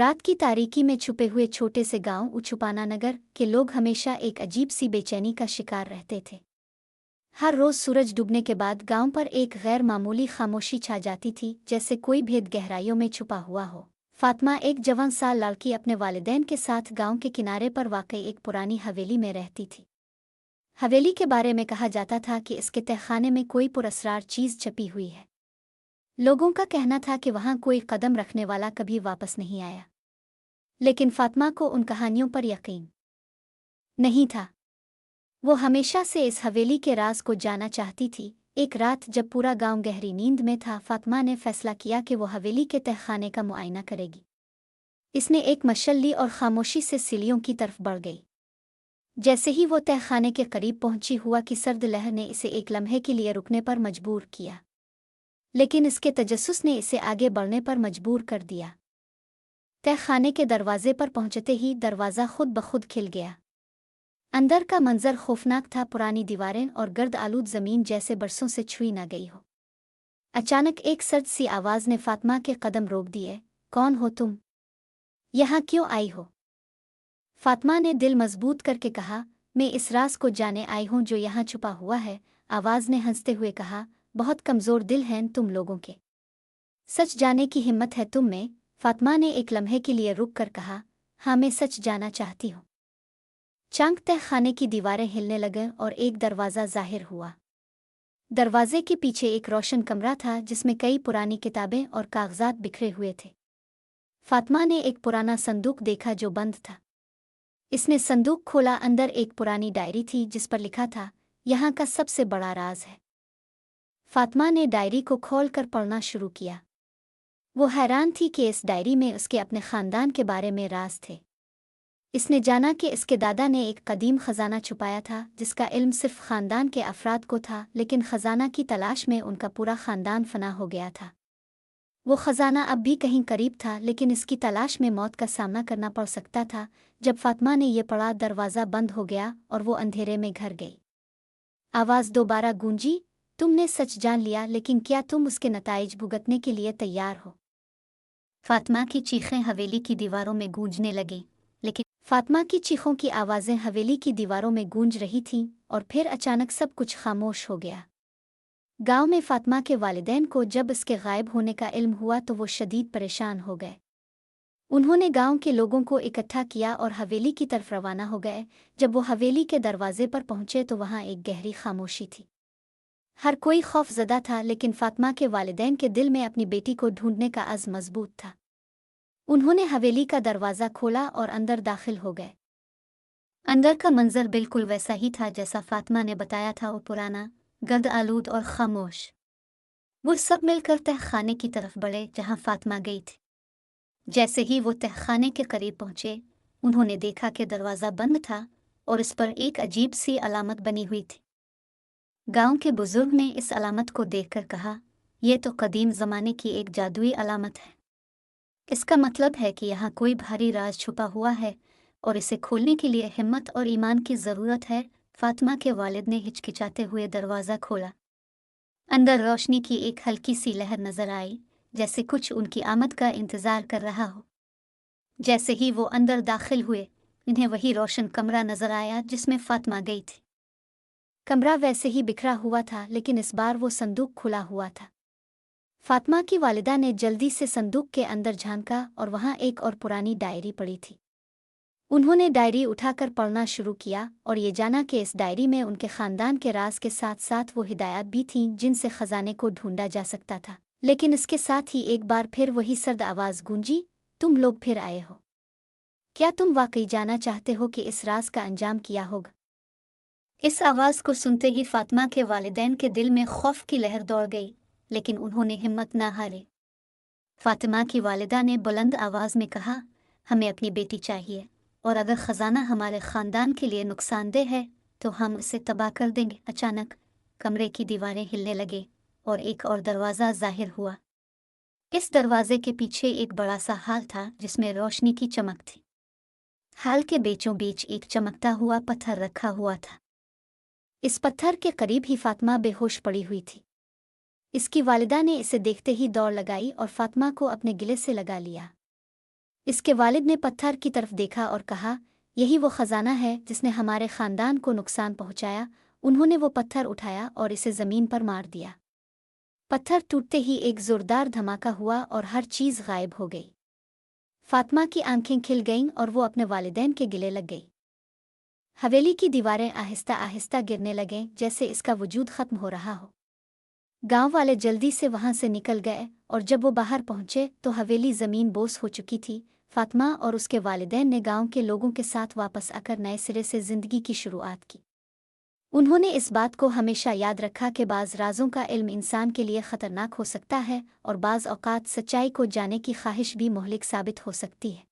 रात की तारीकी में छुपे हुए छोटे से गांव उछुपाना नगर के लोग हमेशा एक अजीब सी बेचैनी का शिकार रहते थे। हर रोज सूरज डूबने के बाद गांव पर एक गैर मामूली खामोशी छा जाती थी, जैसे कोई भेद गहराइयों में छुपा हुआ हो। फातिमा, एक जवान साल लड़की, अपने वालिदैन के साथ गांव के किनारे पर वाकई एक पुरानी हवेली में रहती थी। हवेली के बारे में कहा जाता था कि इसके तहखाने में कोई पुरअसरार चीज़ छपी हुई है। लोगों का कहना था कि वहां कोई कदम रखने वाला कभी वापस नहीं आया, लेकिन फातिमा को उन कहानियों पर यकीन नहीं था। वो हमेशा से इस हवेली के राज को जानना चाहती थी। एक रात जब पूरा गांव गहरी नींद में था, फातिमा ने फैसला किया कि वो हवेली के तहखाने का मुआयना करेगी। इसने एक मशल ली और खामोशी से सीढ़ियों की तरफ बढ़ गई। जैसे ही वो तहखाने के करीब पहुंची, हुआ कि सर्द लहर ने इसे एक लम्हे के लिए रुकने पर मजबूर किया, लेकिन इसके तजस्सुस ने इसे आगे बढ़ने पर मजबूर कर दिया। तहखाने के दरवाजे पर पहुंचते ही दरवाज़ा खुद ब खुद खिल गया। अंदर का मंजर खौफनाक था। पुरानी दीवारें और गर्द आलूद ज़मीन जैसे बरसों से छुई न गई हो। अचानक एक सर्द सी आवाज़ ने फातिमा के कदम रोक दिए। कौन हो तुम? यहाँ क्यों आई हो? फातिमा ने दिल मजबूत करके कहा, मैं इस राज को जाने आई हूँ जो यहाँ छुपा हुआ है। आवाज़ ने हंसते हुए कहा, बहुत कमज़ोर दिल हैं तुम लोगों के। सच जाने की हिम्मत है तुम में? फातिमा ने एक लम्हे के लिए रुक कर कहा, हाँ, मैं सच जाना चाहती हूँ। चांक तहखाने की दीवारें हिलने लगीं और एक दरवाज़ा ज़ाहिर हुआ। दरवाजे के पीछे एक रोशन कमरा था, जिसमें कई पुरानी किताबें और कागजात बिखरे हुए थे। फातिमा ने एक पुराना संदूक देखा जो बंद था। इसने संदूक खोला। अंदर एक पुरानी डायरी थी जिस पर लिखा था, यहाँ का सबसे बड़ा राज है। फातिमा ने डायरी को खोलकर पढ़ना शुरू किया। वो हैरान थी कि इस डायरी में उसके अपने ख़ानदान के बारे में राज थे। इसने जाना कि इसके दादा ने एक कदीम ख़जाना छुपाया था, जिसका इल्म सिर्फ ख़ानदान के अफराद को था, लेकिन ख़जाना की तलाश में उनका पूरा ख़ानदान फना हो गया था। वो ख़जाना अब भी कहीं करीब था, लेकिन इसकी तलाश में मौत का सामना करना पड़ सकता था। जब फातिमा ने ये पढ़ा, दरवाज़ा बंद हो गया और वो अंधेरे में घर गई। आवाज़ दोबारा गूंजी, तुमने सच जान लिया, लेकिन क्या तुम उसके नताइज भुगतने के लिए तैयार हो? फातिमा की चीखें हवेली की दीवारों में गूंजने लगीं, लेकिन फातिमा की चीखों की आवाज़ें हवेली की दीवारों में गूंज रही थीं, और फिर अचानक सब कुछ खामोश हो गया। गांव में फातिमा के वालिदैन को जब इसके गायब होने का इल्म हुआ तो वो शदीद परेशान हो गए। उन्होंने गांव के लोगों को इकट्ठा किया और हवेली की तरफ रवाना हो गए। जब वो हवेली के दरवाजे पर पहुंचे तो वहां एक गहरी खामोशी थी। हर कोई खौफजदा था, लेकिन फातिमा के वालिदैन के दिल में अपनी बेटी को ढूंढने का अज़्म मजबूत था। उन्होंने हवेली का दरवाज़ा खोला और अंदर दाखिल हो गए। अंदर का मंजर बिल्कुल वैसा ही था जैसा फातिमा ने बताया था, वो पुराना, गर्द आलूद और खामोश। वो सब मिलकर तहखाने की तरफ बढ़े जहां फातिमा गई थी। जैसे ही वो तहखाने के करीब पहुंचे, उन्होंने देखा कि दरवाज़ा बंद था और इस पर एक अजीब सी अलामत बनी हुई थी। गांव के बुजुर्ग ने इस अलामत को देखकर कहा, यह तो कदीम ज़माने की एक जादुई अलामत है। इसका मतलब है कि यहाँ कोई भारी राज छुपा हुआ है और इसे खोलने के लिए हिम्मत और ईमान की ज़रूरत है। फातिमा के वालिद ने हिचकिचाते हुए दरवाज़ा खोला। अंदर रोशनी की एक हल्की सी लहर नजर आई, जैसे कुछ उनकी आमद का इंतज़ार कर रहा हो। जैसे ही वो अंदर दाखिल हुए, इन्हें वही रोशन कमरा नजर आया जिसमें फातिमा गई थी। कमरा वैसे ही बिखरा हुआ था, लेकिन इस बार वो संदूक खुला हुआ था। फातिमा की वालिदा ने जल्दी से संदूक के अंदर झांका और वहां एक और पुरानी डायरी पड़ी थी। उन्होंने डायरी उठाकर पढ़ना शुरू किया और ये जाना कि इस डायरी में उनके ख़ानदान के राज के साथ साथ वो हिदायत भी थीं जिनसे ख़जाने को ढूंढा जा सकता था। लेकिन इसके साथ ही एक बार फिर वही सर्द आवाज़ गूंजी, तुम लोग फिर आए हो? क्या तुम वाकई जाना चाहते हो कि इस राज का अंजाम क्या होगा? इस आवाज़ को सुनते ही फातिमा के वालिदैन के दिल में खौफ की लहर दौड़ गई, लेकिन उन्होंने हिम्मत न हारी। फातिमा की वालिदा ने बुलंद आवाज़ में कहा, हमें अपनी बेटी चाहिए, और अगर ख़जाना हमारे ख़ानदान के लिए नुकसानदेह है तो हम इसे तबाह कर देंगे। अचानक कमरे की दीवारें हिलने लगे और एक और दरवाज़ा ज़ाहिर हुआ। इस दरवाजे के पीछे एक बड़ा सा हाल था जिसमें रोशनी की चमक थी। हाल के बीचों बीच एक चमकता हुआ पत्थर रखा हुआ था। इस पत्थर के करीब ही फातिमा बेहोश पड़ी हुई थी। इसकी वालिदा ने इसे देखते ही दौड़ लगाई और फातिमा को अपने गिले से लगा लिया। इसके वालिद ने पत्थर की तरफ देखा और कहा, यही वो खजाना है जिसने हमारे खानदान को नुकसान पहुंचाया। उन्होंने वो पत्थर उठाया और इसे जमीन पर मार दिया। पत्थर टूटते ही एक जोरदार धमाका हुआ और हर चीज़ गायब हो गई। फातिमा की आंखें खिल गईं और वो अपने वालिदैन के गिले लग गई। हवेली की दीवारें आहिस्ता आहिस्ता गिरने लगें, जैसे इसका वजूद खत्म हो रहा हो। गांव वाले जल्दी से वहां से निकल गए और जब वो बाहर पहुंचे तो हवेली ज़मीन बोस हो चुकी थी। फातिमा और उसके वालिदैन ने गांव के लोगों के साथ वापस आकर नए सिरे से ज़िंदगी की शुरुआत की। उन्होंने इस बात को हमेशा याद रखा कि बाज़ राज़ों का इल्म इंसान के लिए ख़तरनाक हो सकता है और बाज़ औक़ात सच्चाई को जानने की ख्वाहिश भी मुहलिक साबित हो सकती है।